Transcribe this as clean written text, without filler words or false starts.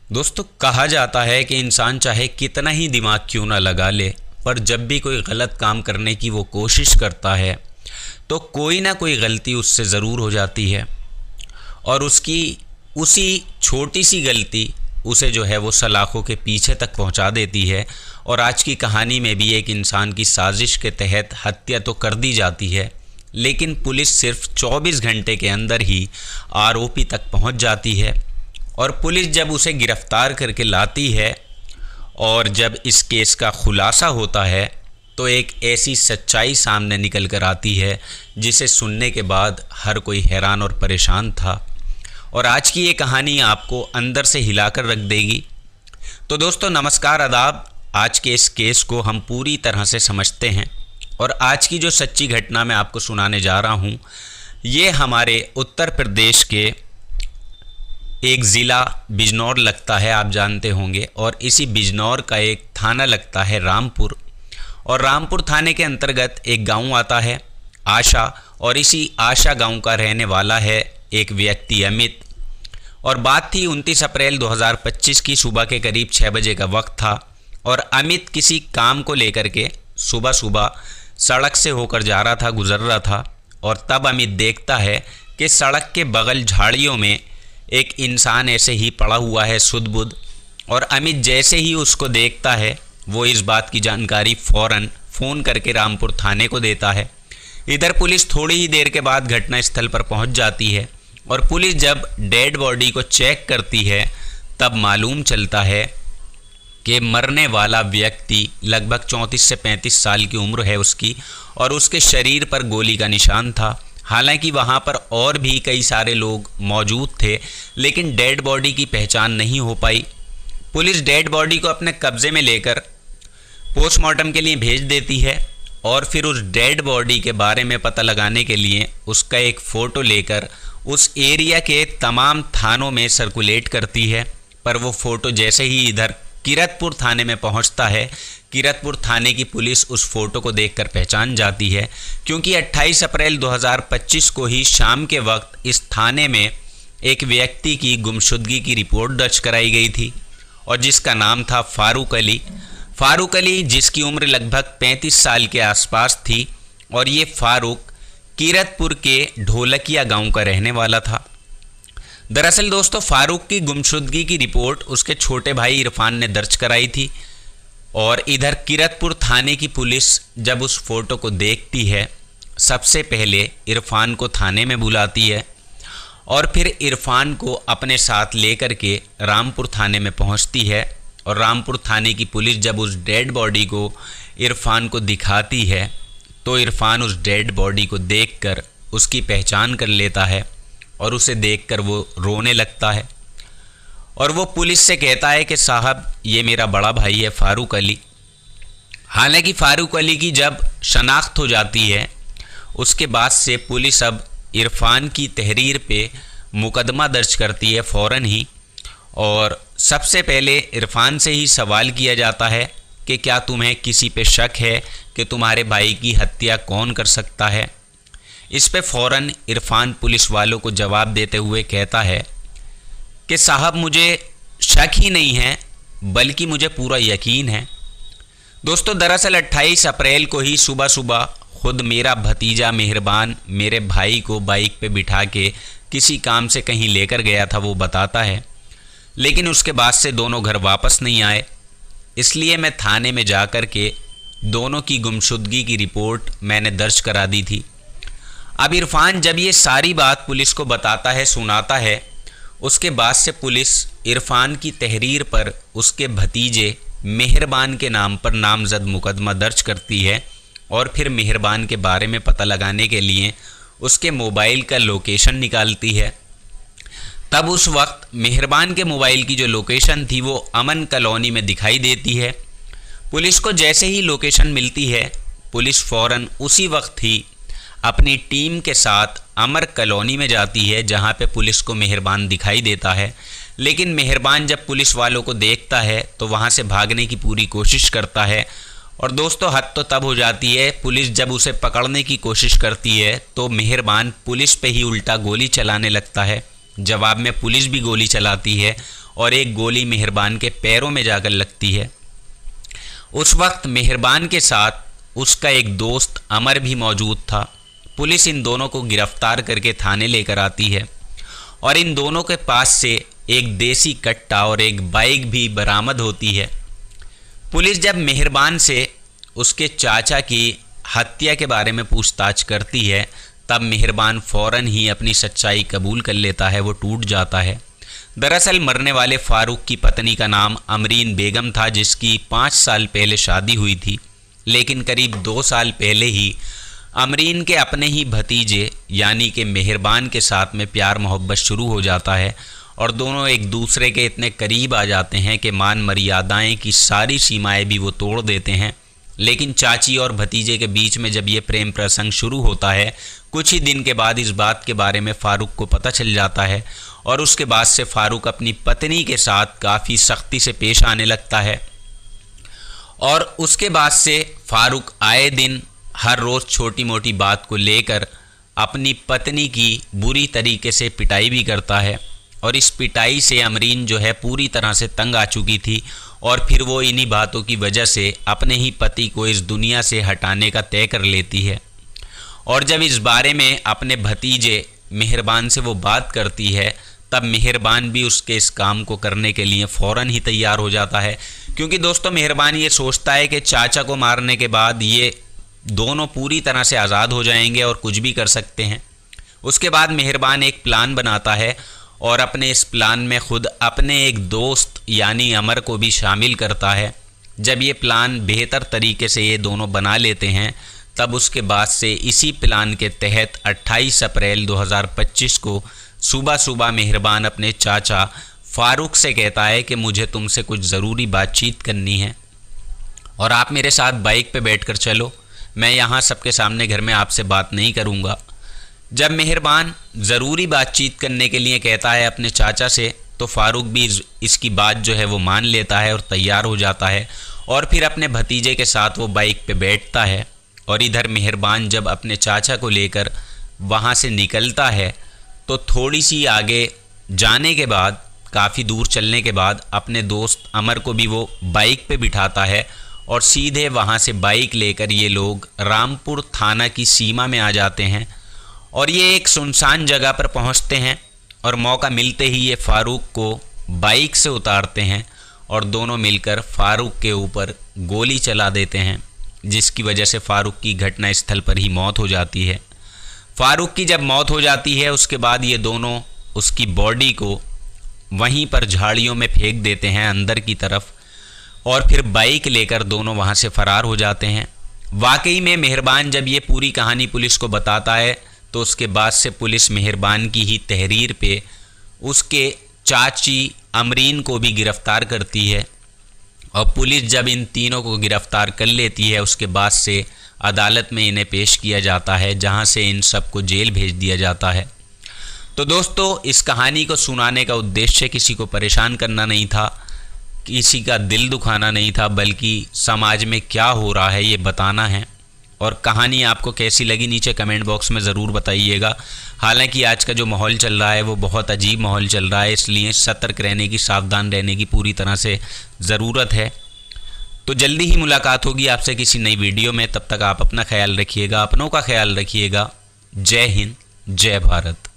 दोस्तों, कहा जाता है कि इंसान चाहे कितना ही दिमाग क्यों ना लगा ले, पर जब भी कोई गलत काम करने की वो कोशिश करता है तो कोई ना कोई गलती उससे ज़रूर हो जाती है और उसकी उसी छोटी सी गलती उसे जो है वो सलाखों के पीछे तक पहुंचा देती है। और आज की कहानी में भी एक इंसान की साजिश के तहत हत्या तो कर दी जाती है, लेकिन पुलिस सिर्फ 24 घंटे के अंदर ही आरोपी तक पहुंच जाती है। और पुलिस जब उसे गिरफ्तार करके लाती है और जब इस केस का खुलासा होता है तो एक ऐसी सच्चाई सामने निकल कर आती है जिसे सुनने के बाद हर कोई हैरान और परेशान था। और आज की ये कहानी आपको अंदर से हिलाकर रख देगी। तो दोस्तों, नमस्कार, आदाब। आज के इस केस को हम पूरी तरह से समझते हैं और आज की जो सच्ची घटना मैं आपको सुनाने जा रहा हूँ ये हमारे उत्तर प्रदेश के एक ज़िला बिजनौर लगता है, आप जानते होंगे। और इसी बिजनौर का एक थाना लगता है रामपुर, और रामपुर थाने के अंतर्गत एक गांव आता है आशा, और इसी आशा गांव का रहने वाला है एक व्यक्ति अमित। और बात थी 29 अप्रैल 2025 की। सुबह के करीब 6 बजे का वक्त था और अमित किसी काम को लेकर के सुबह सुबह सड़क से होकर जा रहा था, गुजर रहा था। और तब अमित देखता है कि सड़क के बगल झाड़ियों में एक इंसान ऐसे ही पड़ा हुआ है सुध-बुध। और अमित जैसे ही उसको देखता है वो इस बात की जानकारी फ़ौरन फ़ोन करके रामपुर थाने को देता है। इधर पुलिस थोड़ी ही देर के बाद घटनास्थल पर पहुंच जाती है और पुलिस जब डेड बॉडी को चेक करती है तब मालूम चलता है कि मरने वाला व्यक्ति लगभग 34 से 35 साल की उम्र है उसकी, और उसके शरीर पर गोली का निशान था। हालांकि वहां पर और भी कई सारे लोग मौजूद थे, लेकिन डेड बॉडी की पहचान नहीं हो पाई। पुलिस डेड बॉडी को अपने कब्जे में लेकर पोस्टमार्टम के लिए भेज देती है और फिर उस डेड बॉडी के बारे में पता लगाने के लिए उसका एक फ़ोटो लेकर उस एरिया के तमाम थानों में सर्कुलेट करती है। पर वो फ़ोटो जैसे ही इधर कीरतपुर थाने में पहुंचता है, कीरतपुर थाने की पुलिस उस फ़ोटो को देखकर पहचान जाती है, क्योंकि 28 अप्रैल 2025 को ही शाम के वक्त इस थाने में एक व्यक्ति की गुमशुदगी की रिपोर्ट दर्ज कराई गई थी और जिसका नाम था फारूक अली। फारूक अली, जिसकी उम्र लगभग 35 साल के आसपास थी, और ये फारूक कीरतपुर के ढोलकिया गांव का रहने वाला था। दरअसल दोस्तों, फारूक की गुमशुदगी की रिपोर्ट उसके छोटे भाई इरफान ने दर्ज कराई थी। और इधर कीरतपुर थाने की पुलिस जब उस फोटो को देखती है, सबसे पहले इरफान को थाने में बुलाती है और फिर इरफान को अपने साथ लेकर के रामपुर थाने में पहुंचती है। और रामपुर थाने की पुलिस जब उस डेड बॉडी को इरफान को दिखाती है तो इरफान उस डेड बॉडी को देखकर उसकी पहचान कर लेता है और उसे देखकर वो रोने लगता है। और वो पुलिस से कहता है कि साहब, ये मेरा बड़ा भाई है फारूक अली। हालांकि फारूक अली की जब शनाख्त हो जाती है उसके बाद से पुलिस अब इरफान की तहरीर पे मुकदमा दर्ज करती है फ़ौरन ही। और सबसे पहले इरफान से ही सवाल किया जाता है कि क्या तुम्हें किसी पे शक है कि तुम्हारे भाई की हत्या कौन कर सकता है। इस पे फ़ौरन इरफान पुलिस वालों को जवाब देते हुए कहता है कि साहब, मुझे शक ही नहीं है बल्कि मुझे पूरा यकीन है। दोस्तों, दरअसल 28 अप्रैल को ही सुबह सुबह खुद मेरा भतीजा मेहरबान मेरे भाई को बाइक पे बिठा के किसी काम से कहीं लेकर गया था, वो बताता है। लेकिन उसके बाद से दोनों घर वापस नहीं आए, इसलिए मैं थाने में जाकर के दोनों की गुमशुदगी की रिपोर्ट मैंने दर्ज करा दी थी। अब इरफान जब ये सारी बात पुलिस को बताता है, सुनाता है, उसके बाद से पुलिस इरफान की तहरीर पर उसके भतीजे मेहरबान के नाम पर नामजद मुकदमा दर्ज करती है और फिर मेहरबान के बारे में पता लगाने के लिए उसके मोबाइल का लोकेशन निकालती है। तब उस वक्त मेहरबान के मोबाइल की जो लोकेशन थी वो अमन कॉलोनी में दिखाई देती है। पुलिस को जैसे ही लोकेशन मिलती है, पुलिस फ़ौरन उसी वक्त ही अपनी टीम के साथ अमर कॉलोनी में जाती है, जहां पे पुलिस को मेहरबान दिखाई देता है। लेकिन मेहरबान जब पुलिस वालों को देखता है तो वहां से भागने की पूरी कोशिश करता है। और दोस्तों, हद तो तब हो जाती है, पुलिस जब उसे पकड़ने की कोशिश करती है तो मेहरबान पुलिस पे ही उल्टा गोली चलाने लगता है। जवाब में पुलिस भी गोली चलाती है और एक गोली मेहरबान के पैरों में जाकर लगती है। उस वक्त मेहरबान के साथ उसका एक दोस्त अमर भी मौजूद था। पुलिस इन दोनों को गिरफ्तार करके थाने लेकर आती है और इन दोनों के पास से एक देसी कट्टा और एक बाइक भी बरामद होती है। पुलिस जब मेहरबान से उसके चाचा की हत्या के बारे में पूछताछ करती है तब मेहरबान फ़ौरन ही अपनी सच्चाई कबूल कर लेता है, वो टूट जाता है। दरअसल मरने वाले फ़ारूक की पत्नी का नाम अमरीन बेगम था, जिसकी 5 साल पहले शादी हुई थी, लेकिन करीब 2 साल पहले ही अमरीन के अपने ही भतीजे यानी कि मेहरबान के साथ में प्यार मोहब्बत शुरू हो जाता है और दोनों एक दूसरे के इतने करीब आ जाते हैं कि मान मर्यादाएं की सारी सीमाएं भी वो तोड़ देते हैं। लेकिन चाची और भतीजे के बीच में जब ये प्रेम प्रसंग शुरू होता है, कुछ ही दिन के बाद इस बात के बारे में फ़ारूक को पता चल जाता है और उसके बाद से फ़ारूक अपनी पत्नी के साथ काफ़ी सख्ती से पेश आने लगता है। और उसके बाद से फ़ारूक आए दिन हर रोज़ छोटी मोटी बात को लेकर अपनी पत्नी की बुरी तरीके से पिटाई भी करता है और इस पिटाई से अमरीन जो है पूरी तरह से तंग आ चुकी थी और फिर वो इन्हीं बातों की वजह से अपने ही पति को इस दुनिया से हटाने का तय कर लेती है। और जब इस बारे में अपने भतीजे मेहरबान से वो बात करती है तब मेहरबान भी उसके इस काम को करने के लिए फ़ौरन ही तैयार हो जाता है, क्योंकि दोस्तों मेहरबान ये सोचता है कि चाचा को मारने के बाद ये दोनों पूरी तरह से आज़ाद हो जाएंगे और कुछ भी कर सकते हैं। उसके बाद मेहरबान एक प्लान बनाता है और अपने इस प्लान में खुद अपने एक दोस्त यानी अमर को भी शामिल करता है। जब ये प्लान बेहतर तरीके से ये दोनों बना लेते हैं तब उसके बाद से इसी प्लान के तहत 28 अप्रैल 2025 को सुबह सुबह मेहरबान अपने चाचा फ़ारूक से कहता है कि मुझे तुमसे कुछ ज़रूरी बातचीत करनी है और आप मेरे साथ बाइक पे बैठकर चलो, मैं यहाँ सबके सामने घर में आपसे बात नहीं करूँगा। जब मेहरबान ज़रूरी बातचीत करने के लिए कहता है अपने चाचा से तो फ़ारूक भी इसकी बात जो है वो मान लेता है और तैयार हो जाता है और फिर अपने भतीजे के साथ वो बाइक पे बैठता है। और इधर मेहरबान जब अपने चाचा को लेकर वहाँ से निकलता है तो थोड़ी सी आगे जाने के बाद, काफ़ी दूर चलने के बाद अपने दोस्त अमर को भी वो बाइक पे बिठाता है और सीधे वहाँ से बाइक लेकर ये लोग रामपुर थाना की सीमा में आ जाते हैं और ये एक सुनसान जगह पर पहुँचते हैं और मौका मिलते ही ये फ़ारूक को बाइक से उतारते हैं और दोनों मिलकर फ़ारूक के ऊपर गोली चला देते हैं, जिसकी वजह से फ़ारूक की घटना स्थल पर ही मौत हो जाती है। फ़ारूक की जब मौत हो जाती है उसके बाद ये दोनों उसकी बॉडी को वहीं पर झाड़ियों में फेंक देते हैं अंदर की तरफ और फिर बाइक लेकर दोनों वहाँ से फ़रार हो जाते हैं। वाकई में मेहरबान जब ये पूरी कहानी पुलिस को बताता है तो उसके बाद से पुलिस मेहरबान की ही तहरीर पे उसके चाची अमरीन को भी गिरफ़्तार करती है और पुलिस जब इन तीनों को गिरफ़्तार कर लेती है उसके बाद से अदालत में इन्हें पेश किया जाता है, जहां से इन सब को जेल भेज दिया जाता है। तो दोस्तों इस कहानी को सुनाने का उद्देश्य किसी को परेशान करना नहीं था, किसी का दिल दुखाना नहीं था, बल्कि समाज में क्या हो रहा है ये बताना है। और कहानी आपको कैसी लगी नीचे कमेंट बॉक्स में ज़रूर बताइएगा। हालांकि आज का जो माहौल चल रहा है वो बहुत अजीब माहौल चल रहा है, इसलिए सतर्क रहने की, सावधान रहने की पूरी तरह से ज़रूरत है। तो जल्दी ही मुलाकात होगी आपसे किसी नई वीडियो में। तब तक आप अपना ख्याल रखिएगा, अपनों का ख्याल रखिएगा। जय हिंद, जय भारत।